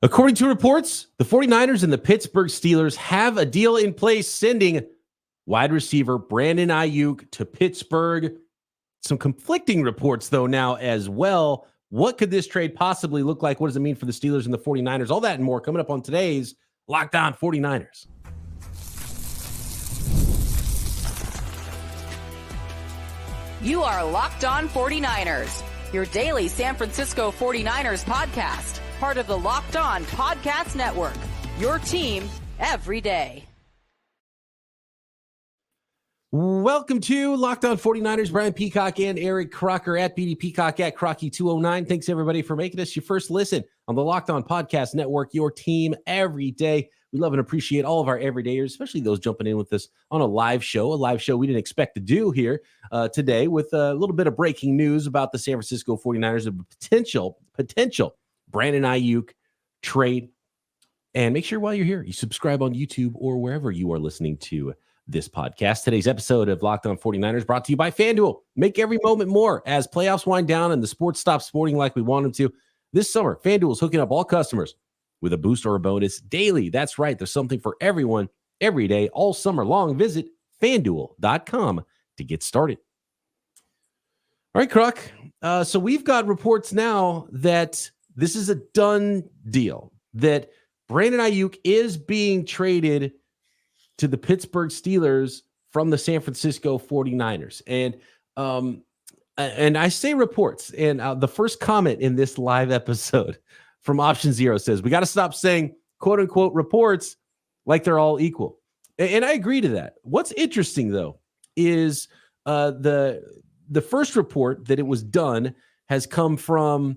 According to reports, the 49ers and the Pittsburgh Steelers have a deal in place sending wide receiver Brandon Aiyuk to Pittsburgh. Some conflicting reports, though, now as well. What could this trade possibly look like? What does it mean for the Steelers and the 49ers? All that and more coming up on today's Locked On 49ers. You are Locked On 49ers, your daily San Francisco 49ers podcast. Part of the Locked On Podcast Network, your team every day. Welcome to Locked On 49ers. Brian Peacock and Eric Crocker at BD Peacock at Crocky209. Thanks, everybody, for making us your first listen on the Locked On Podcast Network, your team every day. We love and appreciate all of our everydayers, especially those jumping in with us on a live show we didn't expect to do here today with a little bit of breaking news about the San Francisco 49ers, a potential Brandon Aiyuk trade. And make sure while you're here, you subscribe on YouTube or wherever you are listening to this podcast. Today's episode of Locked On 49ers brought to you by FanDuel. Make every moment more as playoffs wind down and the sports stop sporting like we want them to. This summer, FanDuel is hooking up all customers with a boost or a bonus daily. That's right. There's something for everyone every day, all summer long. Visit FanDuel.com to get started. All right, Croc. So we've got reports now that this is a done deal, that Brandon Aiyuk is being traded to the Pittsburgh Steelers from the San Francisco 49ers. And I say reports, and the first comment in this live episode from Option Zero says, we got to stop saying quote unquote reports like they're all equal. And I agree to that. What's interesting though, is the first report that it was done has come from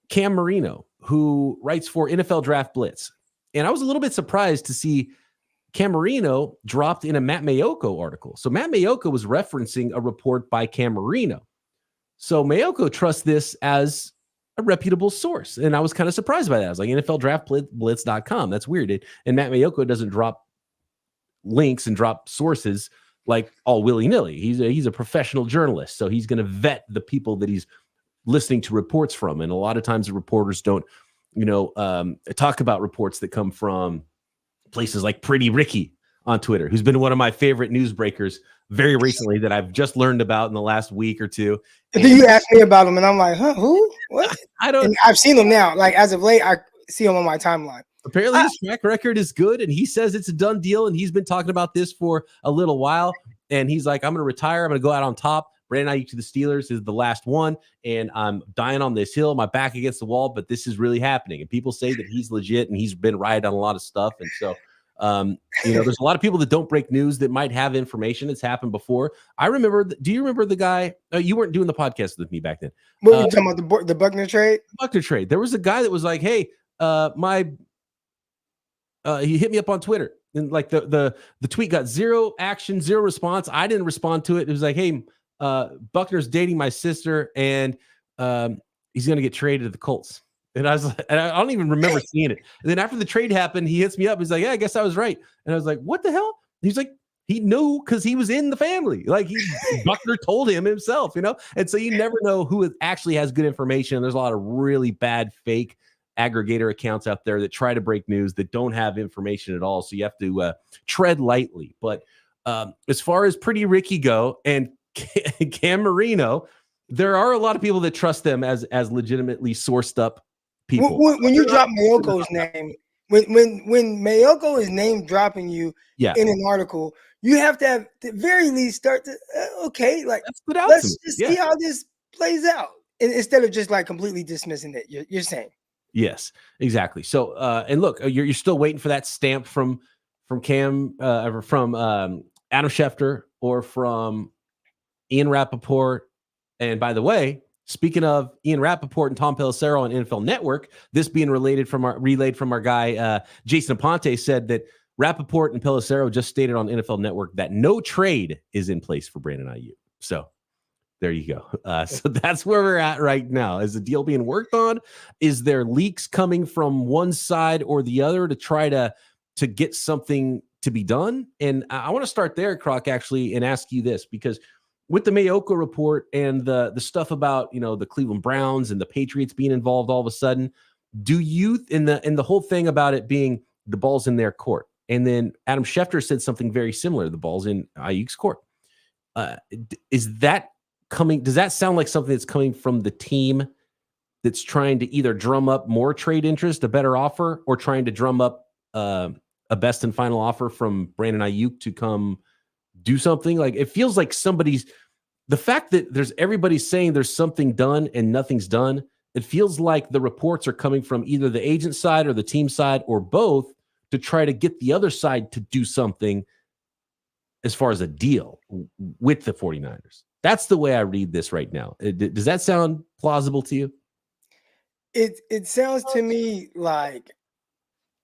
Cam Marino, who writes for NFL Draft Blitz. And I was a little bit surprised to see Cam Marino dropped in a Matt Mayoko article. So Matt Mayoko was referencing a report by Cam Marino. So Mayoko trusts this as a reputable source. And I was kind of surprised by that. I was like, NFL Draft Blitz.com. That's weird. And Matt Mayoko doesn't drop links and drop sources like all willy-nilly. He's a professional journalist. So he's going to vet the people that he's listening to reports from. And a lot of times the reporters don't, talk about reports that come from places like Pretty Ricky on Twitter, who's been one of my favorite newsbreakers very recently that I've just learned about in the last week or two. And then you asked me about him and I'm like, huh, who? What? I've seen him now. Like as of late, I see him on my timeline. Apparently his track record is good and he says it's a done deal. And he's been talking about this for a little while. And he's like, I'm going to retire. I'm going to go out on top. Brandon Aiyuk to the Steelers is the last one, and I'm dying on this hill, my back against the wall, but this is really happening. And people say that he's legit, and he's been right on a lot of stuff. And so, there's a lot of people that don't break news that might have information that's happened before. I remember, do you remember the guy? You weren't doing the podcast with me back then. What were you talking about, the Buckner trade? Buckner trade. There was a guy that was like, hey, he hit me up on Twitter. And like the tweet got zero action, zero response. I didn't respond to it. It was like, hey, Buckner's dating my sister and he's going to get traded to the Colts. And I was like, and I don't even remember seeing it. And then after the trade happened, he hits me up. He's like, yeah, I guess I was right. And I was like, what the hell? He's like, he knew because he was in the family. Like Buckner told him himself, And so you never know who actually has good information. There's a lot of really bad fake aggregator accounts out there that try to break news that don't have information at all. So you have to tread lightly. But as far as Pretty Ricky go and Cam Marino, there are a lot of people that trust them as legitimately sourced up people. When you drop Mayoko's name, when Mayoko is name dropping you in an article, you have to have at the very least start to let's just see how this plays out, and instead of just like completely dismissing it. You're saying yes, exactly. So and look, you're still waiting for that stamp from Cam from Adam Schefter or from Ian Rappaport. And by the way, speaking of Ian Rappaport and Tom Pelissero on NFL Network, this being relayed from our guy, Jason Aponte, said that Rappaport and Pelissero just stated on NFL Network that no trade is in place for Brandon Aiyuk. So there you go. So that's where we're at right now. Is the deal being worked on? Is there leaks coming from one side or the other to try to get something to be done? And I want to start there, Croc, actually, and ask you this, because with the Mayoko report and the stuff about, the Cleveland Browns and the Patriots being involved all of a sudden, Do you, in the whole thing about it being the ball's in their court, and then Adam Schefter said something very similar, the ball's in Aiyuk's court. Is that coming? Does that sound like something that's coming from the team that's trying to either drum up more trade interest, a better offer, or trying to drum up a best and final offer from Brandon Aiyuk to come do something? Like, it feels like the fact that everybody's saying there's something done and nothing's done. It feels like the reports are coming from either the agent side or the team side or both to try to get the other side to do something as far as a deal with the 49ers. That's the way I read this right now. Does that sound plausible to you? It sounds to me like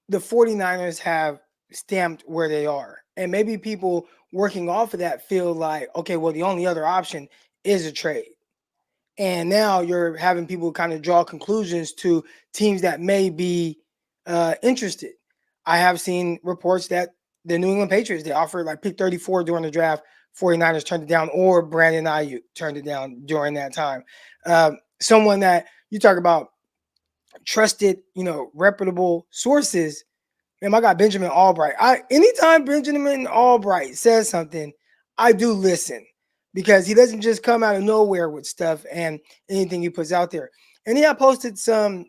the 49ers have stamped where they are. And maybe people working off of that feel like, okay, well, the only other option is a trade. And now you're having people kind of draw conclusions to teams that may be interested. I have seen reports that the New England Patriots, they offered like pick 34 during the draft. 49ers turned it down, or Brandon Aiyuk turned it down during that time. Someone that you talk about trusted, reputable sources. Man, I got Benjamin Albright. Anytime Benjamin Albright says something, I do listen, because he doesn't just come out of nowhere with stuff and anything he puts out there. And he had posted some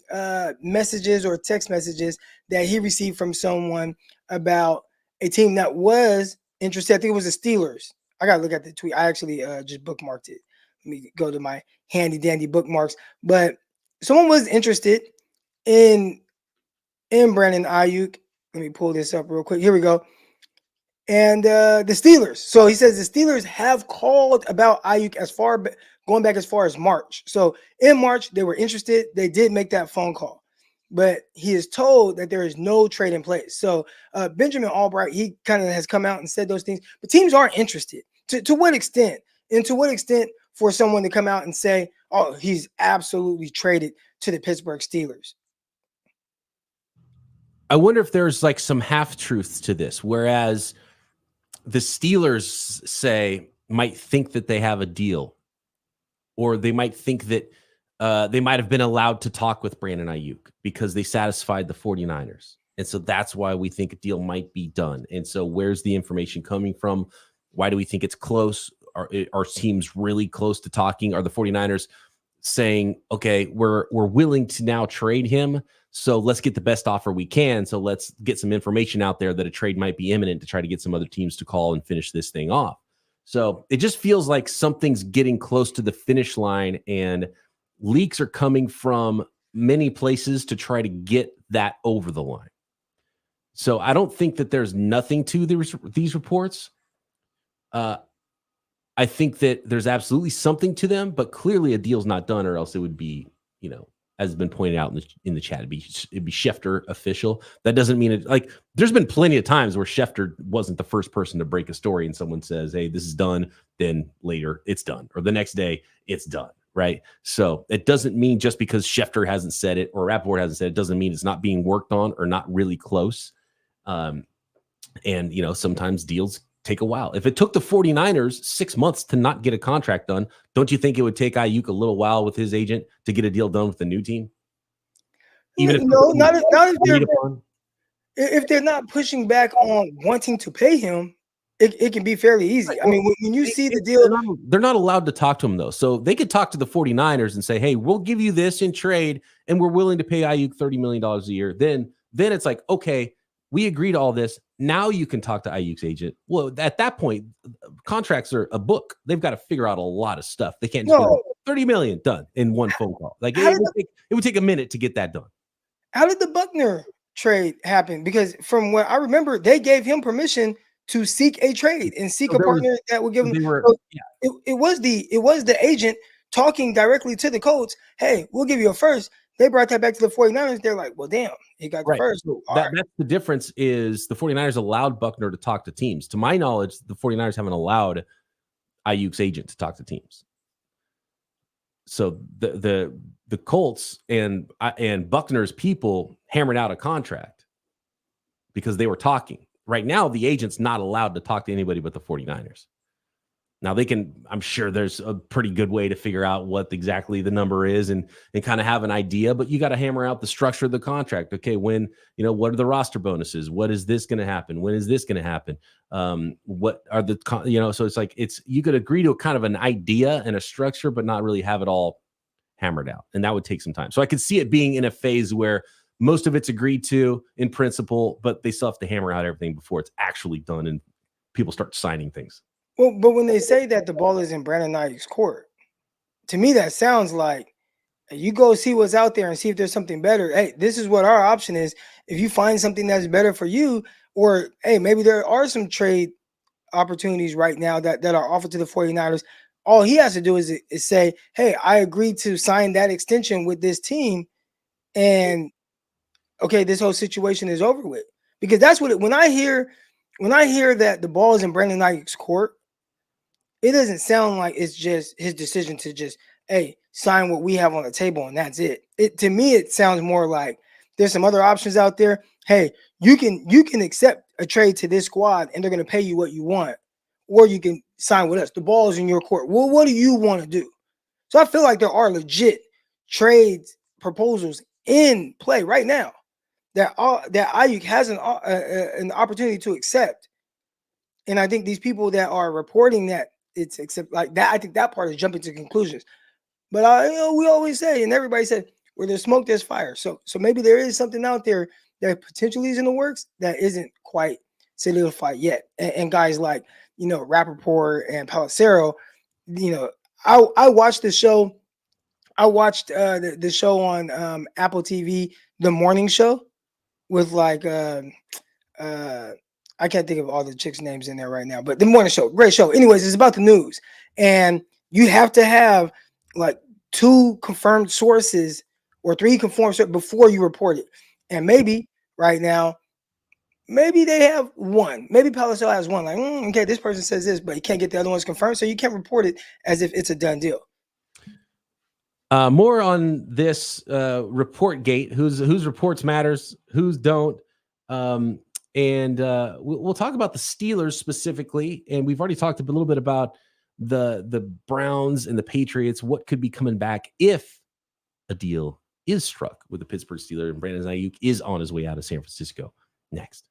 messages or text messages that he received from someone about a team that was interested. I think it was the Steelers. I got to look at the tweet. I actually just bookmarked it. Let me go to my handy dandy bookmarks. But someone was interested in Brandon Aiyuk. Let me pull this up real quick. Here we go. And the Steelers. So he says the Steelers have called about Aiyuk going back as far as March. So in March, they were interested. They did make that phone call. But he is told that there is no trade in place. So Benjamin Albright, he kind of has come out and said those things. But teams aren't interested. To what extent? And to what extent for someone to come out and say, oh, he's absolutely traded to the Pittsburgh Steelers? I wonder if there's like some half-truths to this, whereas the Steelers might think that they have a deal, or they might think that they might have been allowed to talk with Brandon Aiyuk because they satisfied the 49ers. And so that's why we think a deal might be done. And so where's the information coming from? Why do we think it's close? Are teams really close to talking? Are the 49ers saying, okay, we're willing to now trade him, so let's get the best offer we can. So let's get some information out there that a trade might be imminent to try to get some other teams to call and finish this thing off. So it just feels like something's getting close to the finish line, and leaks are coming from many places to try to get that over the line. So I don't think that there's nothing to these reports. I think that there's absolutely something to them, but clearly a deal's not done, or else it would be, as has been pointed out in the chat, it'd be Schefter official. That doesn't mean it. Like, there's been plenty of times where Schefter wasn't the first person to break a story, and someone says, "Hey, this is done." Then later, it's done, or the next day, it's done. Right? So it doesn't mean just because Schefter hasn't said it or Rappaport hasn't said it doesn't mean it's not being worked on or not really close. And sometimes deals take a while. If it took the 49ers 6 months to not get a contract done, don't you think it would take Aiyuk a little while with his agent to get a deal done with the new team? Even if they're not pushing back on wanting to pay him, it can be fairly easy. I mean, when you see the deal, they're not allowed to talk to him though. So they could talk to the 49ers and say, "Hey, we'll give you this in trade, and we're willing to pay Aiyuk $30 million a year." Then it's like, okay, we agree to all this. Now you can talk to Aiyuk's agent. Well, at that point, contracts are a book. They've got to figure out a lot of stuff. They can't just go, $30 million done in one phone call. Like it would take a minute to get that done. How did the Buckner trade happen? Because from what I remember, they gave him permission to seek a trade and seek a partner that would give him. It was the agent talking directly to the Colts. Hey, we'll give you a first. They brought that back to the 49ers. They're like, well, damn, he got the first. So that's the difference is the 49ers allowed Buckner to talk to teams. To my knowledge, the 49ers haven't allowed Aiyuk's agent to talk to teams. So the Colts and Buckner's people hammered out a contract because they were talking. Right now, the agent's not allowed to talk to anybody but the 49ers. Now I'm sure there's a pretty good way to figure out what exactly the number is and kind of have an idea, but you got to hammer out the structure of the contract. Okay. When, what are the roster bonuses? What is this going to happen? When is this going to happen? What are the, so it's like, you could agree to a kind of an idea and a structure, but not really have it all hammered out. And that would take some time. So I could see it being in a phase where most of it's agreed to in principle, but they still have to hammer out everything before it's actually done and people start signing things. Well, but when they say that the ball is in Brandon Aiyuk's court, to me that sounds like you go see what's out there and see if there's something better. Hey, this is what our option is. If you find something that's better for you, or hey, maybe there are some trade opportunities right now that are offered to the 49ers. All he has to do is say, hey, I agreed to sign that extension with this team, and okay, this whole situation is over with. Because that's what when I hear that the ball is in Brandon Aiyuk's court, it doesn't sound like it's just his decision to just, hey, sign what we have on the table and that's it. To me, it sounds more like there's some other options out there. Hey, you can accept a trade to this squad and they're going to pay you what you want, or you can sign with us. The ball is in your court. Well, what do you want to do? So I feel like there are legit trades proposals in play right now that Aiyuk has an opportunity to accept. And I think these people that are reporting that it's except like that, I think that part is jumping to conclusions. But we always say, and everybody said, where there's smoke, there's fire. So maybe there is something out there that potentially is in the works that isn't quite solidified yet. And guys like, Rappaport and Pelissero, I watched the show. I watched the show on Apple TV, The Morning Show, with like I can't think of all the chicks' names in there right now, but The Morning Show, great show. Anyways, it's about the news, and you have to have like 2 confirmed sources or 3 confirmed sources before you report it. And maybe right now, maybe they have 1. Maybe Pelissero has 1. Like, okay, this person says this, but you can't get the other ones confirmed, so you can't report it as if it's a done deal. More on this report gate, whose reports matters, whose don't. And we'll talk about the Steelers specifically. And we've already talked a little bit about the Browns and the Patriots, what could be coming back if a deal is struck with the Pittsburgh Steelers and Brandon Aiyuk is on his way out of San Francisco. Next.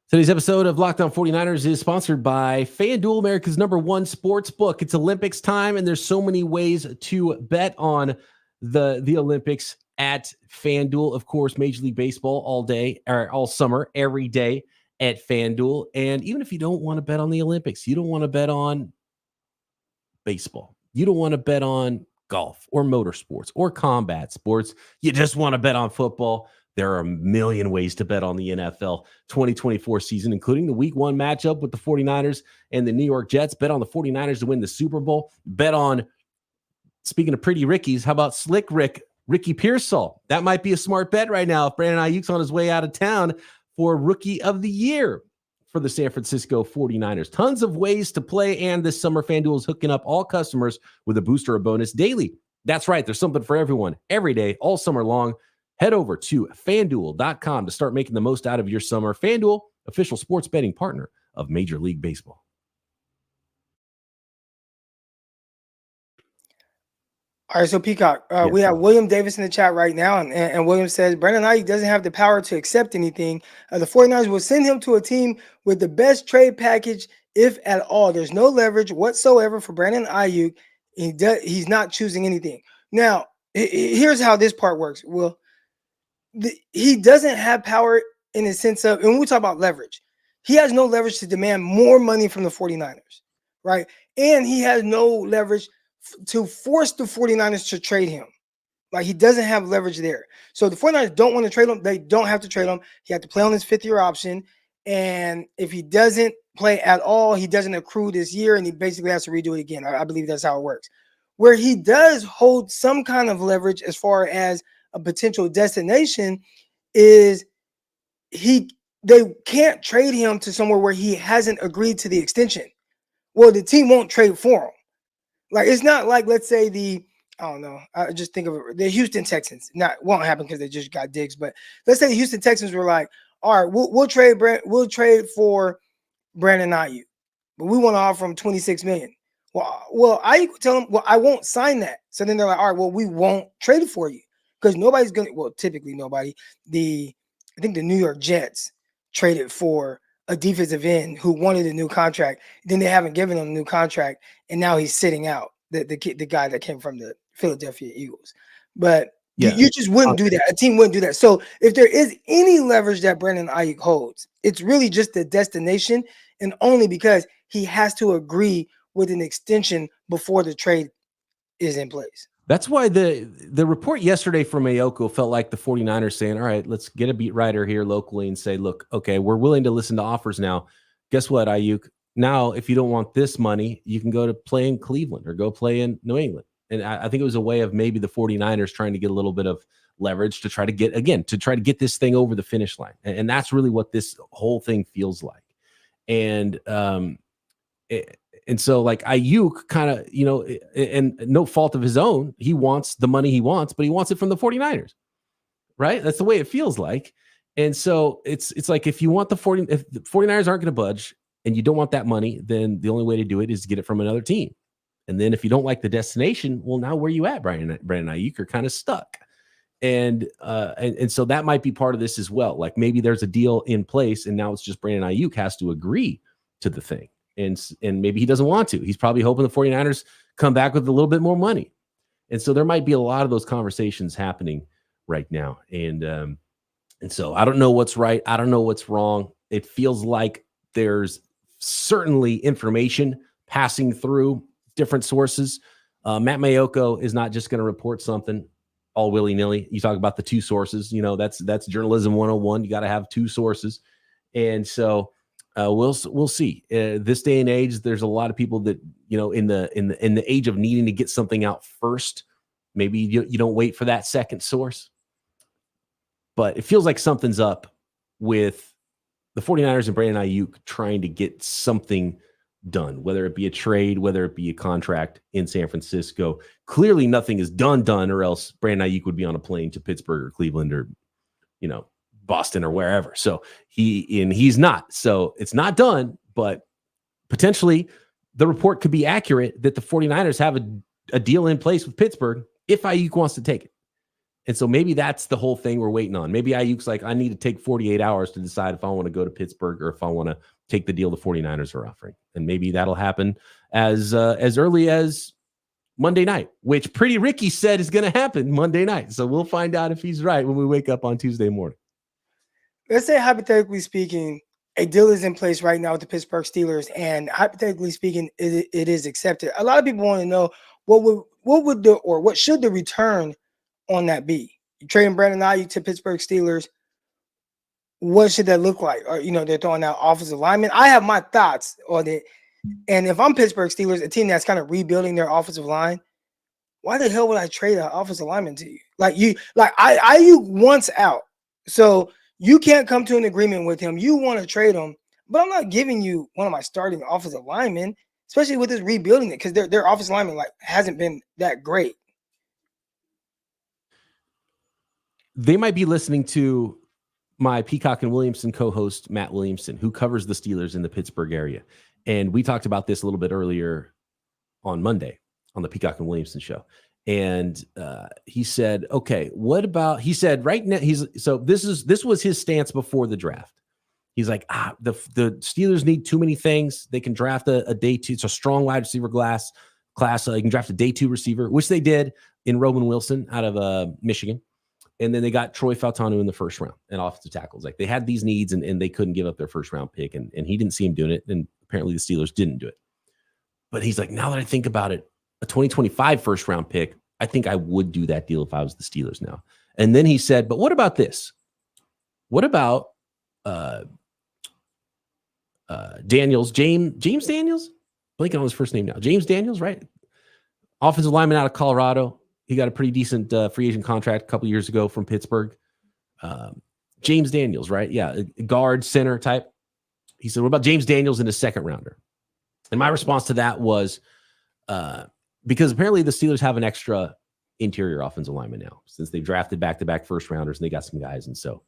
Today's episode of Locked On 49ers is sponsored by FanDuel, America's #1 sportsbook. It's Olympics time, and there's so many ways to bet on the Olympics at FanDuel. Of course, Major League Baseball all day, or all summer, every day at FanDuel. And even if you don't want to bet on the Olympics, you don't want to bet on baseball, you don't want to bet on golf or motorsports or combat sports, you just want to bet on football, there are a million ways to bet on the NFL 2024 season, including the Week 1 matchup with the 49ers and the New York Jets. Bet on the 49ers to win the Super Bowl. Bet on, speaking of pretty Rickies, how about Slick Ricky Pearsall? That might be a smart bet right now if Brandon Aiyuk's on his way out of town for Rookie of the Year for the San Francisco 49ers. Tons of ways to play, and this summer FanDuel is hooking up all customers with a booster or bonus daily. That's right, there's something for everyone every day, all summer long. Head over to FanDuel.com to start making the most out of your summer. FanDuel, official sports betting partner of Major League Baseball. All right, so Peacock, we have William Davis in the chat right now, and William says, Brandon Aiyuk doesn't have the power to accept anything. The 49ers will send him to a team with the best trade package, if at all. There's no leverage whatsoever for Brandon Aiyuk. He's not choosing anything. Now, here's how this part works. Well, he doesn't have power in the sense of, and when we talk about leverage, he has no leverage to demand more money from the 49ers, right? And he has no leverage to force the 49ers to trade him. Like, he doesn't have leverage there. So the 49ers don't want to trade him. They don't have to trade him. He had to play on his 5th-year option. And if he doesn't play at all, he doesn't accrue this year, and he basically has to redo it again. I believe that's how it works. Where he does hold some kind of leverage as far as a potential destination is they can't trade him to somewhere where he hasn't agreed to the extension. Well, the team won't trade for him. Like, it's not like, let's say I just think of it, the Houston Texans. Won't happen because they just got Diggs, but let's say the Houston Texans were like, all right, we'll trade for Brandon Aiyuk, but we want to offer him $26 million. Well, Aiyuk would tell him, well, I won't sign that. So then they're like, all right, well, we won't trade it for you because nobody's going to, well, typically nobody. I think the New York Jets traded for a defensive end who wanted a new contract. Then they haven't given him a new contract, and now he's sitting out. The guy that came from the Philadelphia Eagles. But you just wouldn't do that. A team wouldn't do that. So if there is any leverage that Brandon Aiyuk holds, it's really just the destination, and only because he has to agree with an extension before the trade is in place. That's why the report yesterday from Aiyuk felt like the 49ers saying, all right, let's get a beat writer here locally and say, look, okay, we're willing to listen to offers now. Guess what, Aiyuk? Now, if you don't want this money, you can go to play in Cleveland or go play in New England. And I think it was a way of maybe the 49ers trying to get a little bit of leverage to try to get this thing over the finish line. And that's really what this whole thing feels like. And so like Aiyuk kind of, and no fault of his own, he wants the money he wants, but he wants it from the 49ers, right? That's the way it feels like. And so it's like, if you want if the 49ers aren't going to budge and you don't want that money, then the only way to do it is to get it from another team. And then if you don't like the destination, well, now where you at, Brandon Aiyuk? You're kind of stuck. And so that might be part of this as well. Like maybe there's a deal in place and now it's just Brandon Aiyuk has to agree to the thing. And maybe he doesn't want to. He's probably hoping the 49ers come back with a little bit more money. And so there might be a lot of those conversations happening right now. And so I don't know what's right. I don't know what's wrong. It feels like there's certainly information passing through different sources. Matt Mayoko is not just going to report something all willy-nilly. You talk about the two sources, that's journalism 101. You got to have two sources. And so we'll see. This day and age, there's a lot of people that, in the age of needing to get something out first, maybe you don't wait for that second source. But it feels like something's up with the 49ers and Brandon Aiyuk trying to get something done, whether it be a trade, whether it be a contract in San Francisco. Clearly nothing is done, or else Brandon Aiyuk would be on a plane to Pittsburgh or Cleveland or, Boston or wherever. So he's not. So it's not done, but potentially the report could be accurate that the 49ers have a deal in place with Pittsburgh if Aiyuk wants to take it. And so maybe that's the whole thing we're waiting on. Maybe Aiyuk's like, I need to take 48 hours to decide if I want to go to Pittsburgh or if I want to take the deal the 49ers are offering. And maybe that'll happen as early as Monday night, which Pretty Ricky said is going to happen Monday night. So we'll find out if he's right when we wake up on Tuesday morning. Let's say, hypothetically speaking, a deal is in place right now with the Pittsburgh Steelers, and hypothetically speaking, it is accepted. A lot of people want to know what should the return on that be? You trading Brandon Aiyuk to Pittsburgh Steelers. What should that look like? Or, they're throwing out offensive linemen. I have my thoughts on it. And if I'm Pittsburgh Steelers, a team that's kind of rebuilding their offensive line, why the hell would I trade an offensive lineman to you? Aiyuk wants out. So you can't come to an agreement with him. You want to trade him, but I'm not giving you one of my starting offensive linemen, especially with this rebuilding it, because their offensive lineman hasn't been that great. They might be listening to my Peacock and Williamson co-host, Matt Williamson, who covers the Steelers in the Pittsburgh area. And we talked about this a little bit earlier on Monday on the Peacock and Williamson show. And he said, okay, he said right now, this was his stance before the draft. He's like, the Steelers need too many things. They can draft a day two. It's a strong wide receiver class. You can draft a day two receiver, which they did in Roman Wilson out of Michigan. And then they got Troy Fautanu in the first round and offensive tackles. Like they had these needs and they couldn't give up their first round pick. And he didn't see him doing it. And apparently the Steelers didn't do it. But he's like, now that I think about it, a 2025 first round pick, I think I would do that deal if I was the Steelers now. And then he said, but what about this? What about Daniels, James Daniels? Blanking on his first name now. James Daniels, right? Offensive lineman out of Colorado. He got a pretty decent free agent contract a couple years ago from Pittsburgh. James Daniels, right? Yeah, guard, center type. He said, what about James Daniels in a second rounder? And my response to that was, because apparently the Steelers have an extra interior offensive lineman now, since they've drafted back-to-back first rounders and they got some guys. And so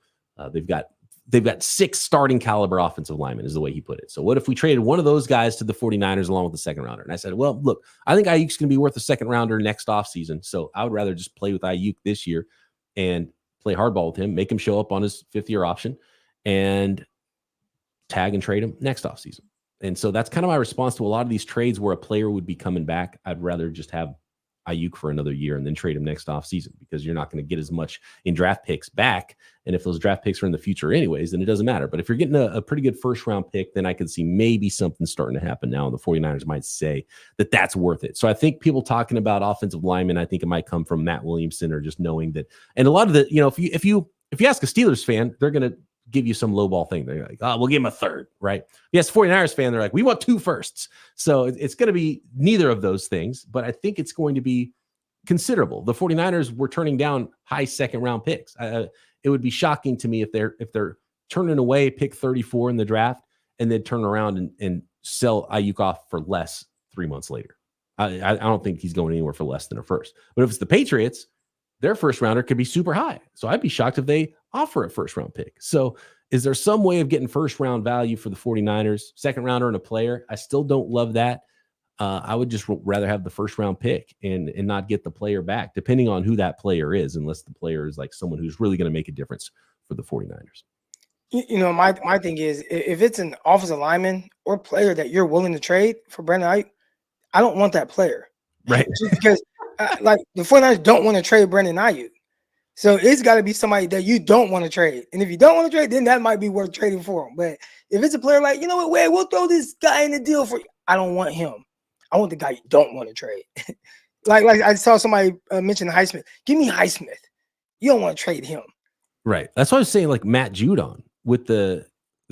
they've got they've got 6 starting caliber offensive linemen, is the way he put it. So what if we traded one of those guys to the 49ers along with the second rounder? And I said, well, look, I think Aiyuk's going to be worth a second rounder next offseason. So I would rather just play with Aiyuk this year and play hardball with him, make him show up on his 5th-year option, and tag and trade him next offseason. And so that's kind of my response to a lot of these trades where a player would be coming back. I'd rather just have Aiyuk for another year and then trade him next offseason, because you're not going to get as much in draft picks back. And if those draft picks are in the future anyways, then it doesn't matter. But if you're getting a pretty good first round pick, then I could see maybe something starting to happen now. And the 49ers might say that that's worth it. So I think people talking about offensive linemen, I think it might come from Matt Williamson, or just knowing that. And a lot of the, if you ask a Steelers fan, they're going to give you some lowball thing. They're like, oh, we'll give him a third, right? Yes, 49ers fan, they're like, we want 2 firsts. So it's going to be neither of those things, but I think it's going to be considerable. The 49ers were turning down high second round picks. It would be shocking to me if they're turning away pick 34 in the draft and then turn around and sell Aiyuk off for less 3 months later. I don't think he's going anywhere for less than a first. But if it's the Patriots, their first rounder could be super high. So I'd be shocked if they offer a first round pick. So is there some way of getting first round value for the 49ers, second rounder and a player? I still don't love that. I would just rather have the first round pick and not get the player back, depending on who that player is, unless the player is like someone who's really going to make a difference for the 49ers. My thing is, if it's an offensive lineman or player that you're willing to trade for Brandon Aiyuk, I don't want that player. Right. Just because like the 49ers don't want to trade Brandon Aiyuk. So it's got to be somebody that you don't want to trade. And if you don't want to trade, then that might be worth trading for him. But if it's a player like, we'll throw this guy in the deal for you, I don't want him. I want the guy you don't want to trade. like I saw somebody mention Highsmith. Give me Highsmith. You don't want to trade him. Right. That's what I was saying, like Matt Judon with the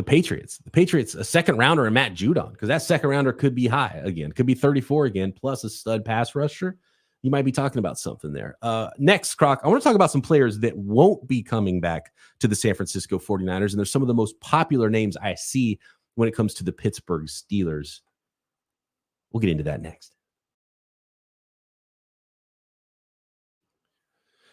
Patriots. The Patriots, a second rounder and Matt Judon, because that second rounder could be high again, could be 34 again, plus a stud pass rusher. You might be talking about something there. Next, Croc, I want to talk about some players that won't be coming back to the San Francisco 49ers. And they're some of the most popular names I see when it comes to the Pittsburgh Steelers. We'll get into that next.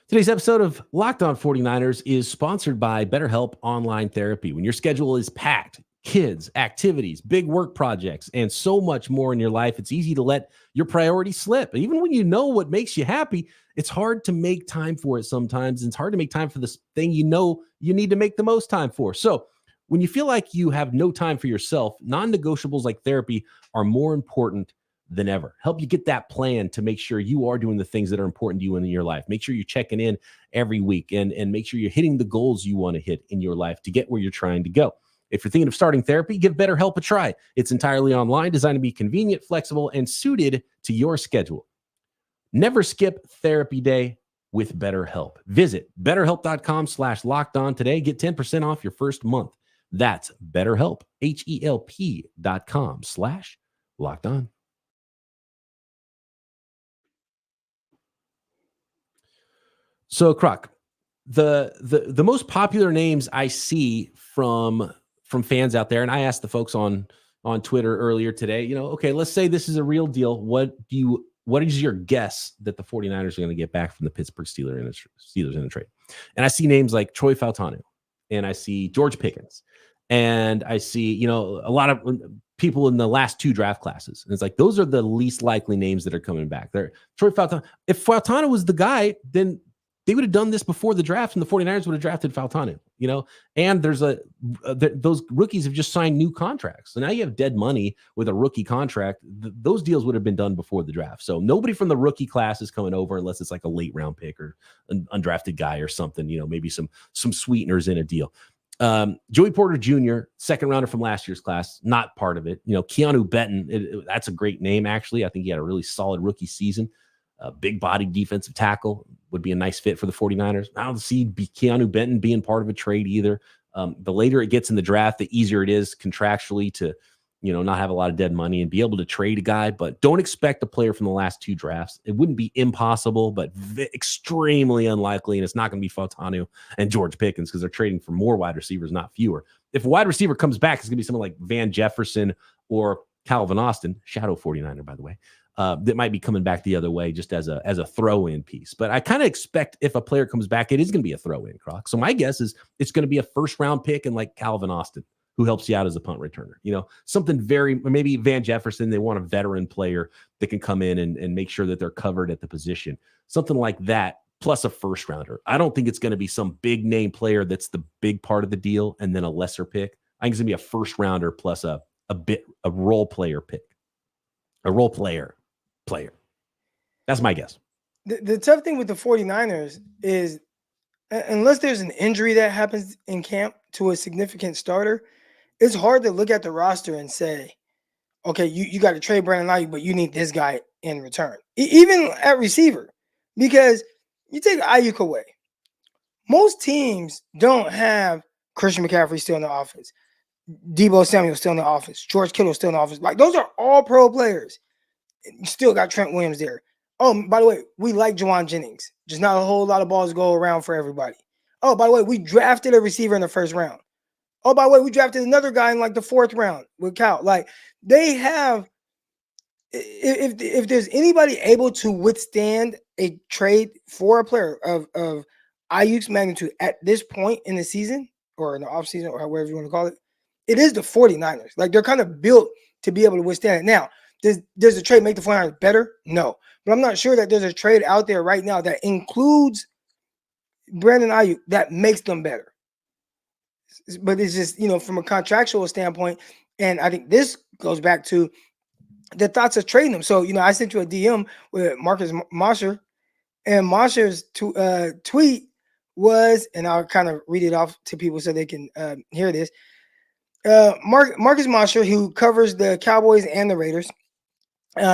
Today's episode of Locked On 49ers is sponsored by BetterHelp Online Therapy. When your schedule is packed, kids, activities, big work projects, and so much more in your life, it's easy to let your priorities slip. Even when you know what makes you happy, it's hard to make time for it sometimes. And it's hard to make time for this thing you need to make the most time for. So when you feel like you have no time for yourself, non-negotiables like therapy are more important than ever. Help you get that plan to make sure you are doing the things that are important to you in your life. Make sure you're checking in every week and make sure you're hitting the goals you want to hit in your life to get where you're trying to go. If you're thinking of starting therapy, give BetterHelp a try. It's entirely online, designed to be convenient, flexible, and suited to your schedule. Never skip therapy day with BetterHelp. Visit BetterHelp.com/lockedon today. Get 10% off your first month. That's BetterHelp, HELP.com/lockedon. So, Croc, the most popular names I see from fans out there, and I asked the folks on Twitter earlier today, okay, let's say this is a real deal. What is your guess that the 49ers are going to get back from the Pittsburgh Steelers in the trade? And I see names like Troy Fautanu, and I see George Pickens, and I see, a lot of people in the last 2 draft classes. And it's like, those are the least likely names that are coming back. Troy Fautanu. If Fautanu was the guy, then they would have done this before the draft, and the 49ers would have drafted Fautanu, and there's those rookies have just signed new contracts. So now you have dead money with a rookie contract. Those deals would have been done before the draft. So nobody from the rookie class is coming over unless it's like a late round pick or an undrafted guy or something, maybe some sweeteners in a deal. Joey Porter Jr., second rounder from last year's class, not part of it. Keanu Benton, that's a great name, actually. I think he had a really solid rookie season. Big body defensive tackle would be a nice fit for the 49ers. I don't see Keanu Benton being part of a trade either. The later it gets in the draft, the easier it is contractually to, not have a lot of dead money and be able to trade a guy, but don't expect a player from the last 2 drafts. It wouldn't be impossible, but extremely unlikely. And it's not going to be Fautanu and George Pickens because they're trading for more wide receivers, not fewer. If a wide receiver comes back, it's going to be someone like Van Jefferson or Calvin Austin, shadow 49er, by the way. that might be coming back the other way just as a throw-in piece. But I kind of expect if a player comes back, it is going to be a throw-in, Croc. So my guess is it's going to be a first-round pick and like Calvin Austin, who helps you out as a punt returner. Something maybe Van Jefferson, they want a veteran player that can come in and make sure that they're covered at the position. Something like that, plus a first-rounder. I don't think it's going to be some big-name player that's the big part of the deal and then a lesser pick. I think it's going to be a first-rounder plus a role player pick. A role player. That's my guess. The tough thing with the 49ers is unless there's an injury that happens in camp to a significant starter, it's hard to look at the roster and say, okay, you got to trade Brandon Aiyuk, but you need this guy in return. Even at receiver, because you take Aiyuk away. Most teams don't have Christian McCaffrey still in the offense. Deebo Samuel still in the offense. George Kittle still in the offense. Like, those are all pro players. You still got Trent Williams there. Oh, by the way, we like Juwan Jennings. Just not a whole lot of balls go around for everybody. Oh, by the way, we drafted a receiver in the first round. Oh, by the way, we drafted another guy in like the fourth round with Cal. Like, they have, if there's anybody able to withstand a trade for a player of Aiyuk's magnitude at this point in the season or in the offseason or whatever you want to call it, it is the 49ers. Like, they're kind of built to be able to withstand it. Now, does the trade make the 49ers better? No. But I'm not sure that there's a trade out there right now that includes Brandon Aiyuk that makes them better. But it's just, from a contractual standpoint, and I think this goes back to the thoughts of trading them. So, I sent you a DM with Marcus Mosher, and Mosher's tweet was, and I'll kind of read it off to people so they can hear this. Marcus Mosher, who covers the Cowboys and the Raiders,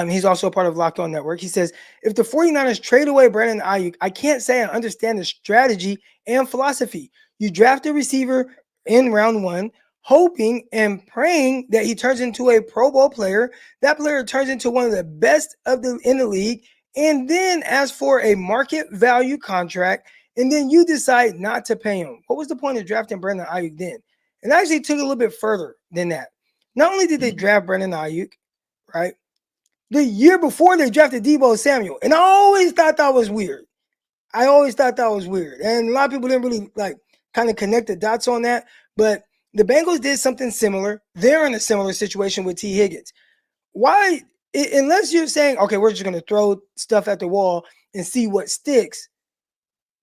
he's also a part of Locked On Network. He says, if the 49ers trade away Brandon Aiyuk, I can't say I understand the strategy and philosophy. You draft a receiver in round one, hoping and praying that he turns into a Pro Bowl player. That player turns into one of the best in the league, and then ask for a market value contract, and then you decide not to pay him. What was the point of drafting Brandon Aiyuk then? And I actually took it a little bit further than that. Not only did they draft Brandon Aiyuk, right? The year before they drafted Deebo Samuel. And I always thought that was weird. And a lot of people didn't really kind of connect the dots on that. But the Bengals did something similar. They're in a similar situation with T. Higgins. Why, unless you're saying, okay, we're just going to throw stuff at the wall and see what sticks,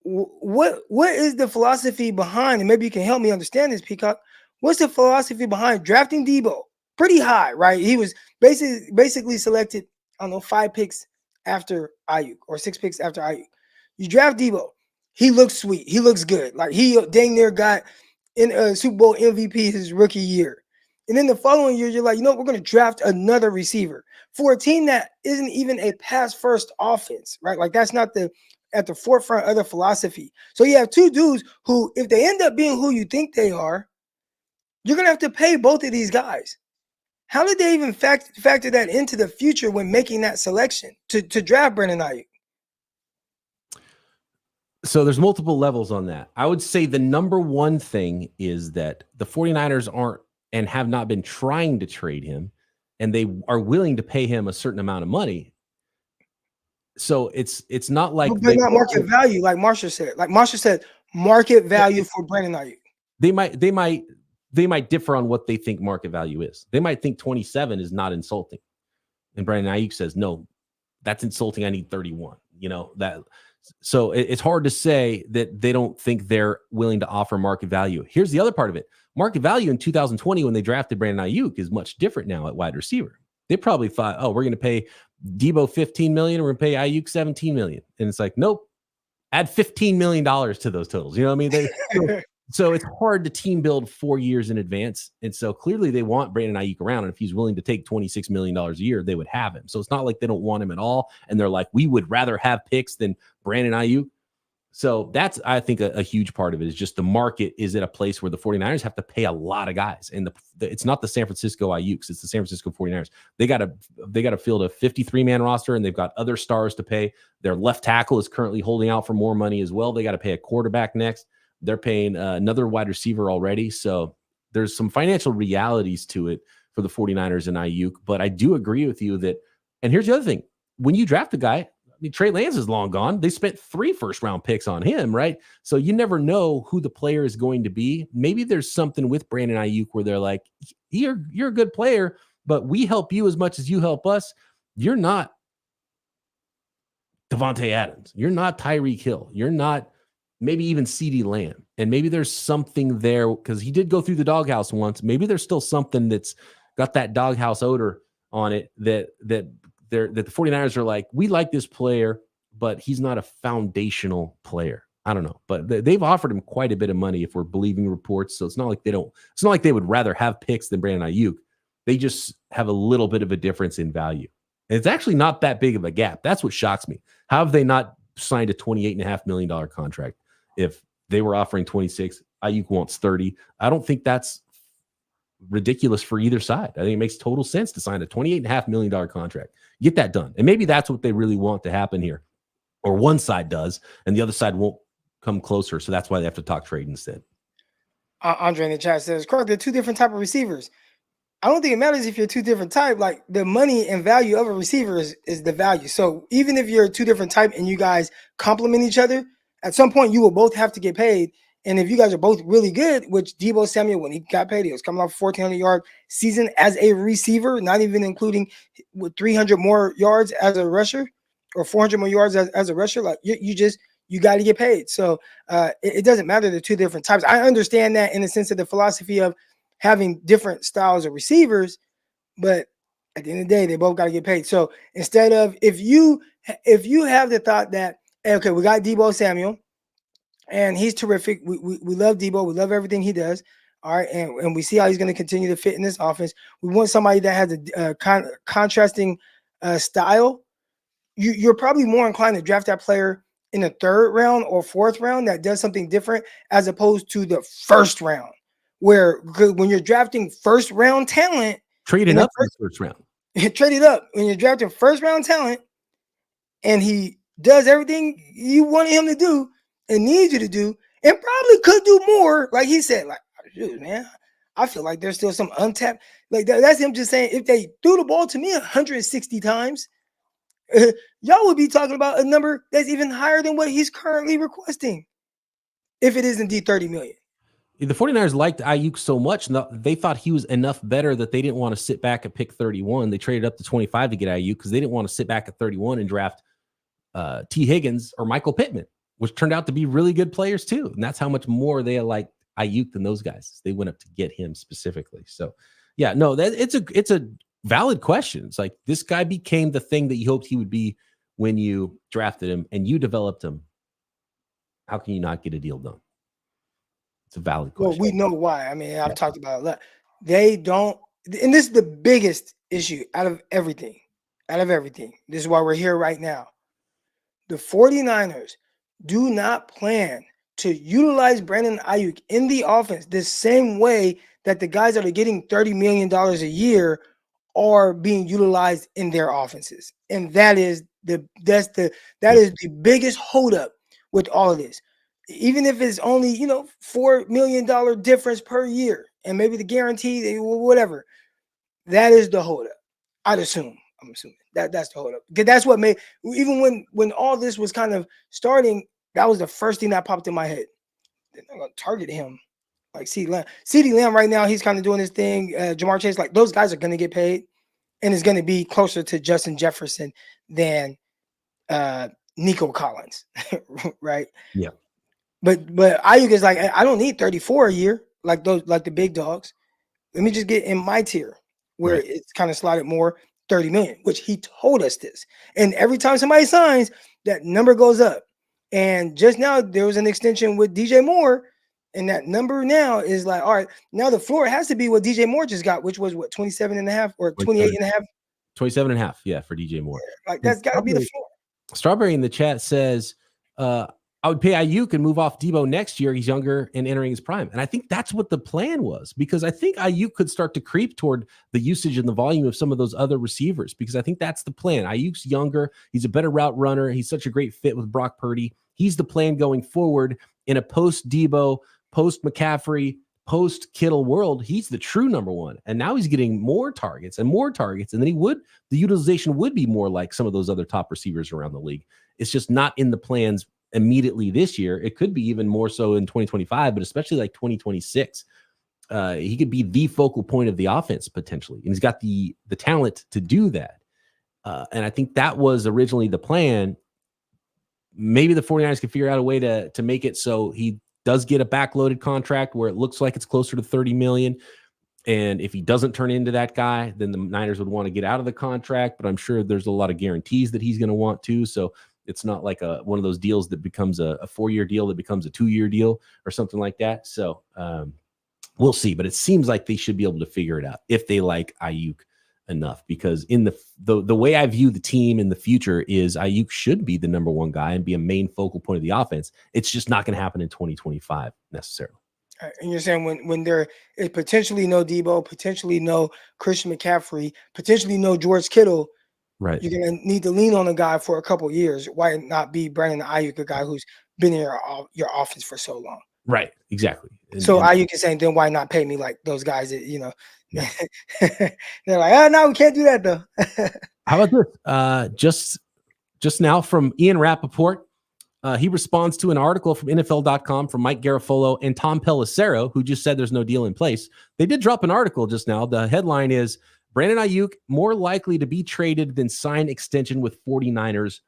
what is the philosophy behind, and maybe you can help me understand this, Peacock, what's the philosophy behind drafting Deebo pretty high, right? He was basically selected, 5 picks after Aiyuk or 6 picks after Aiyuk. You draft Deebo. He looks sweet. He looks good. Like, he dang near got in a Super Bowl MVP his rookie year. And then the following year, you're like, we're going to draft another receiver for a team that isn't even a pass-first offense, right? Like, that's not at the forefront of the philosophy. So you have two dudes who, if they end up being who you think they are, you're going to have to pay both of these guys. How did they even factor that into the future when making that selection to draft Brandon Aiyuk? So there's multiple levels on that. I would say the number one thing is that the 49ers aren't and have not been trying to trade him, and they are willing to pay him a certain amount of money. So it's not like they're not market value, like Marsha said. Like Marsha said, market value for Brandon Aiyuk. They might differ on what they think market value is. They might think 27 is not insulting, and Brandon Aiyuk says, no, that's insulting. I need 31. That. So it's hard to say that they don't think they're willing to offer market value. Here's the other part of it. Market value in 2020 when they drafted Brandon Aiyuk is much different now at wide receiver. They probably thought, oh, we're going to pay Deebo $15 million, we're going to pay Aiyuk $17 million. And it's like, nope, add $15 million to those totals. You know what I mean? So it's hard to team build 4 years in advance. And so clearly they want Brandon Aiyuk around. And if he's willing to take $26 million a year, they would have him. So it's not like they don't want him at all. And they're like, we would rather have picks than Brandon Aiyuk. So that's, I think, a huge part of it is just the market is at a place where the 49ers have to pay a lot of guys. And it's not the San Francisco Aiyuks, it's the San Francisco 49ers. They got to field a 53-man roster, and they've got other stars to pay. Their left tackle is currently holding out for more money as well. They got to pay a quarterback next. They're paying another wide receiver already. So there's some financial realities to it for the 49ers and Aiyuk. But I do agree with you that And here's the other thing. When you draft a guy, I mean, Trey Lance is long gone. They spent 3 first-round picks on him, right? So you never know who the player is going to be. Maybe there's something with Brandon Aiyuk where they're like, you're a good player, but we help you as much as you help us. You're not Devontae Adams. You're not Tyreek Hill. You're not maybe even CeeDee Lamb. And maybe there's something there because he did go through the doghouse once. Maybe there's still something that's got that doghouse odor on it that the 49ers are like, we like this player, but he's not a foundational player. I don't know, but they've offered him quite a bit of money if we're believing reports. So it's not like they would rather have picks than Brandon Aiyuk. They just have a little bit of a difference in value. And it's actually not that big of a gap. That's what shocks me. How have they not signed a $28.5 million contract? If they were offering 26, Aiyuk wants 30. I don't think that's ridiculous for either side. I think it makes total sense to sign a $28.5 million contract. Get that done. And maybe that's what they really want to happen here. Or one side does, and the other side won't come closer. So that's why they have to talk trade instead. Andre in the chat says, Clark, they're 2 different type of receivers. I don't think it matters if you're 2 different type. Like the money and value of a receiver is the value. So even if you're 2 different type and you guys complement each other, at some point you will both have to get paid. And if you guys are both really good, which Deebo Samuel, when he got paid, he was coming off a 1,400-yard season as a receiver, not even including with 300 more yards as a rusher or 400 more yards as a rusher. Like you got to get paid. So it doesn't matter the 2 different types. I understand that in the sense of the philosophy of having different styles of receivers, but at the end of the day, they both got to get paid. So instead of if you have the thought that, hey, okay, we got Deebo Samuel, and he's terrific. We love Deebo. We love everything he does. All right, and we see how he's going to continue to fit in this offense. We want somebody that has a contrasting style. You're probably more inclined to draft that player in the 3rd round or 4th round that does something different as opposed to the 1st round, where when you're drafting 1st round talent, trading up in the 1st round. Trade it up when you're drafting 1st round talent, and he does everything you want him to do and needs you to do, and probably could do more. Like he said, like, dude, man, I feel like there's still some untapped. Like that's him just saying, if they threw the ball to me 160 times, y'all would be talking about a number that's even higher than what he's currently requesting. If it is indeed 30 million. The 49ers liked Aiyuk so much, they thought he was enough better that they didn't want to sit back at pick 31. They traded up to 25 to get Aiyuk because they didn't want to sit back at 31 and draft T. Higgins or Michael Pittman, which turned out to be really good players too. And that's how much more they like Aiyuk than those guys. They went up to get him specifically. So yeah, no, it's a valid question. It's like this guy became the thing that you hoped he would be when you drafted him and you developed him. How can you not get a deal done? It's a valid question. Well, we know why. I mean, I've talked about it a lot. They don't, and this is the biggest issue out of everything. This is why we're here right now. The 49ers do not plan to utilize Brandon Aiyuk in the offense the same way that the guys that are getting $30 million a year are being utilized in their offenses. And that is the biggest holdup with all of this. Even if it's only, $4 million difference per year, and maybe the guarantee, whatever, that is the holdup. I'm assuming that's the holdup. Because that's what made, even when all this was kind of starting, that was the first thing that popped in my head. They're not going to target him like CeeDee Lamb. CeeDee Lamb right now, he's kind of doing his thing. Jamar Chase, like those guys are going to get paid, and it's going to be closer to Justin Jefferson than Nico Collins, right? Yeah. But Aiyuk is like, I don't need 34 a year like the big dogs. Let me just get in my tier where it's kind of slotted more 30 million, which he told us this. And every time somebody signs, that number goes up. And just now there was an extension with DJ Moore, and that number now is like, all right, now the floor has to be what DJ Moore just got, which was what, 27.5 or 28.5? 27.5, yeah, for DJ Moore. Like that's got to be the floor. Strawberry in the chat says, I would pay Aiyuk and move off Deebo next year. He's younger and entering his prime. And I think that's what the plan was, because I think Aiyuk could start to creep toward the usage and the volume of some of those other receivers, because I think that's the plan. Ayuk's younger. He's a better route runner. He's such a great fit with Brock Purdy. He's the plan going forward in a post-Deebo, post-McCaffrey, post-Kittle world, he's the true number one. And now he's getting more targets. And then the utilization would be more like some of those other top receivers around the league. It's just not in the plans immediately this year. It could be even more so in 2025, but especially like 2026. He could be the focal point of the offense potentially. And he's got the talent to do that. And I think that was originally the plan. Maybe the 49ers can figure out a way to make it so he does get a backloaded contract where it looks like it's closer to $30 million. And if he doesn't turn into that guy, then the Niners would want to get out of the contract. But I'm sure there's a lot of guarantees that he's going to want to. So it's not like one of those deals that becomes a 4-year deal that becomes a 2-year deal or something like that. So we'll see. But it seems like they should be able to figure it out if they like Aiyuk enough, because in the way I view the team in the future is Aiyuk should be the number one guy and be a main focal point of the offense. It's just not going to happen in 2025 necessarily. And you're saying when there is potentially no Debo, potentially no Christian McCaffrey, potentially no George Kittle, right? You're going to need to lean on a guy for a couple of years. Why not be Brandon Aiyuk, a guy who's been in your offense for so long? Right, exactly. So Aiyuk is saying, then why not pay me like those guys that, yeah. They're like, oh, no, we can't do that though. How about this? Just now from Ian Rappaport, he responds to an article from NFL.com from Mike Garafolo and Tom Pelissero, who just said there's no deal in place. They did drop an article just now. The headline is, Brandon Aiyuk more likely to be traded than sign extension with 49ers,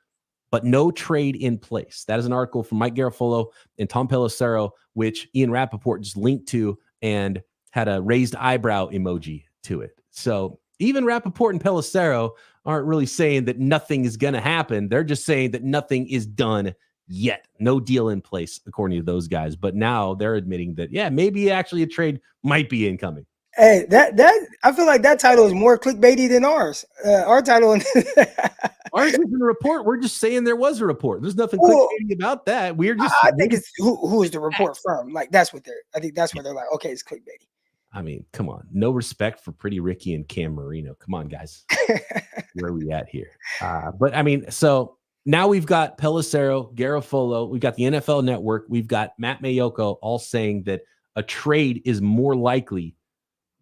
but no trade in place. That is an article from Mike Garafolo and Tom Pelissero, which Ian Rappaport just linked to and had a raised eyebrow emoji to it. So even Rappaport and Pelissero aren't really saying that nothing is going to happen. They're just saying that nothing is done yet. No deal in place, according to those guys. But now they're admitting that, yeah, maybe actually a trade might be incoming. Hey, that I feel like that title is more clickbaity than ours. Our title. Ours isn't a report. We're just saying there was a report. There's nothing clickbaity about that. We're just. I think it's who is the report from? Like that's what they're. I think that's where they're like, okay, it's clickbaity. I mean, come on. No respect for Pretty Ricky and Cam Marino. Come on, guys. Where are we at here? But I mean, so now we've got Pelissero, Garafolo, we've got the NFL Network, we've got Matt Mayoko all saying that a trade is more likely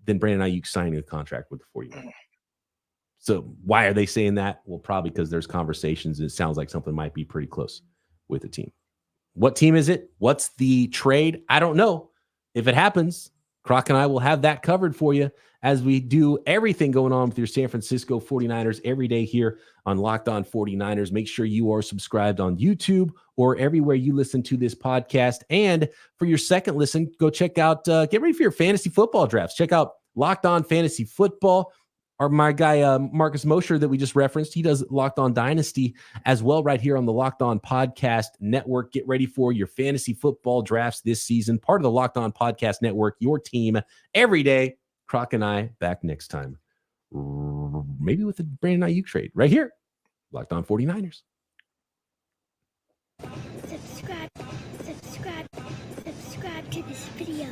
than Brandon Aiyuk signing a contract with the 49ers. So why are they saying that? Well, probably because there's conversations. And it sounds like something might be pretty close with the team. What team is it? What's the trade? I don't know. If it happens, Croc and I will have that covered for you as we do everything going on with your San Francisco 49ers every day here on Locked On 49ers. Make sure you are subscribed on YouTube or everywhere you listen to this podcast. And for your second listen, go check out, get ready for your fantasy football drafts. Check out Locked On Fantasy Football. Or my guy, Marcus Mosher, that we just referenced, he does Locked On Dynasty as well right here on the Locked On Podcast Network. Get ready for your fantasy football drafts this season. Part of the Locked On Podcast Network, your team every day. Croc and I back next time. Maybe with the Brandon Aiyuk trade right here. Locked On 49ers. Subscribe to this video.